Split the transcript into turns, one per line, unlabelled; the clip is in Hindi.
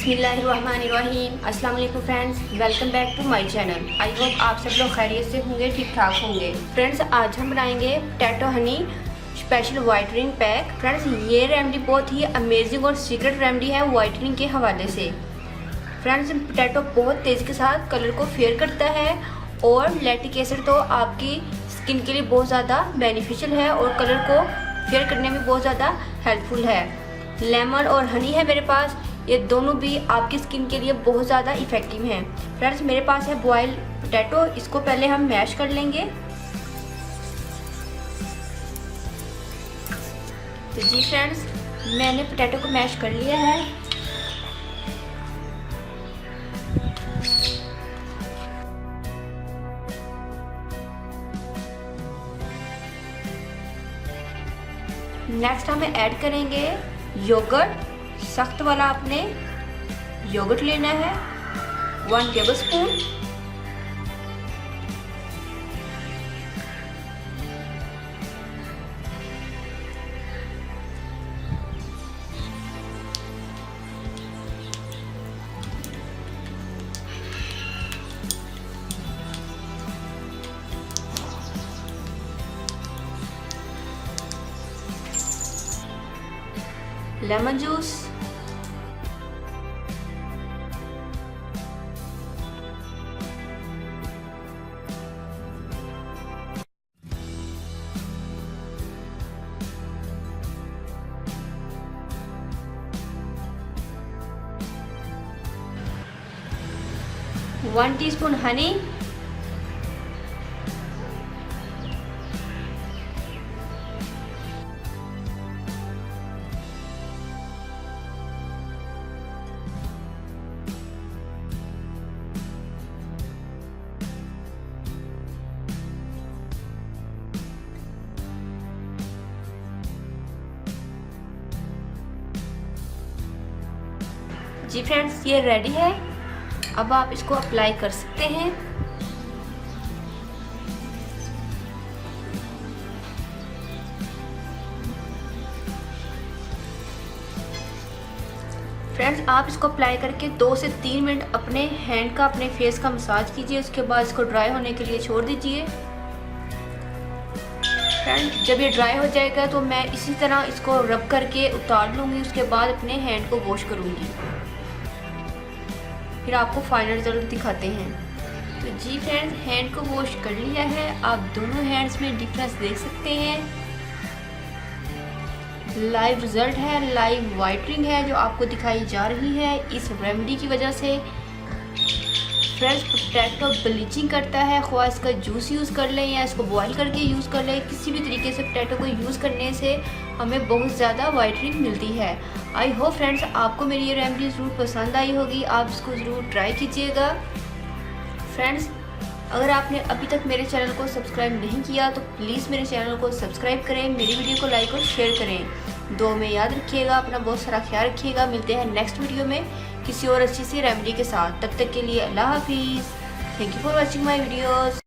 बिस्मिल्लाहिर्रहमानिर्रहीम। अस्सलाम वालेकुम friends, welcome back to my channel. I hope आप सब लोग खैरियत से होंगे, ठीक ठाक होंगे। फ्रेंड्स, आज हम बनाएंगे potato honey special whitening pack. Friends, ये रेमेडी बहुत ही अमेजिंग और सीक्रेट रेमेडी है वाइटनिंग के हवाले से। फ्रेंड्स, पोटैटो बहुत तेज़ी के साथ कलर को फेयर करता है और लैक्टिक एसिड तो आपकी स्किन के लिए बहुत ज़्यादा बेनिफिशियल है और कलर को फेयर करने में बहुत ज़्यादा हेल्पफुल है। लेमन और हनी है मेरे पास, ये दोनों भी आपकी स्किन के लिए बहुत ज़्यादा इफ़ेक्टिव हैं। फ्रेंड्स, मेरे पास है बॉयल पोटैटो, इसको पहले हम मैश कर लेंगे। तो जी फ्रेंड्स, मैंने पोटैटो को मैश कर लिया है। नेक्स्ट हमें ऐड करेंगे योगर्ट। सख्त वाला आपने योगर्ट लेना है, 1 tablespoon. Lemon juice, one teaspoon honey, जी फ्रेंड्स, ये रेडी है। अब आप इसको अप्लाई कर सकते हैं। फ्रेंड्स, आप इसको अप्लाई करके 2 से 3 मिनट अपने हैंड का, अपने फेस का मसाज कीजिए। उसके बाद इसको ड्राई होने के लिए छोड़ दीजिए। फ्रेंड्स, जब ये ड्राई हो जाएगा तो मैं इसी तरह इसको रब करके उतार लूँगी। उसके बाद अपने हैंड को वॉश करूँगी, फिर आपको फाइनल रिजल्ट दिखाते हैं। तो जी फ्रेंड्स, हैंड को वॉश कर लिया है। आप दोनों हैंड्स में डिफरेंस देख सकते हैं। लाइव रिजल्ट है, लाइव वाइटनिंग है जो आपको दिखाई जा रही है इस रेमेडी की वजह से। फ्रेंड्स, पोटैटो ब्लीचिंग करता है, ख्वाह इसका जूस यूज़ कर लें या इसको बॉईल करके यूज़ कर लें। किसी भी तरीके से पोटैटो को यूज़ करने से हमें बहुत ज़्यादा वाइटनिंग मिलती है। आई होप फ्रेंड्स, आपको मेरी ये रेमेडी ज़रूर पसंद आई होगी। आप इसको ज़रूर ट्राई कीजिएगा। फ्रेंड्स, अगर आपने अभी तक मेरे चैनल को सब्सक्राइब नहीं किया तो प्लीज़ मेरे चैनल को सब्सक्राइब करें, मेरी वीडियो को लाइक और शेयर करें। दुआ में याद रखिएगा, अपना बहुत सारा ख्याल रखिएगा। मिलते हैं नेक्स्ट वीडियो में किसी और अच्छी सी रेमेडी के साथ। तब तक के लिए अल्लाह हाफिज़। Thank you for watching my videos.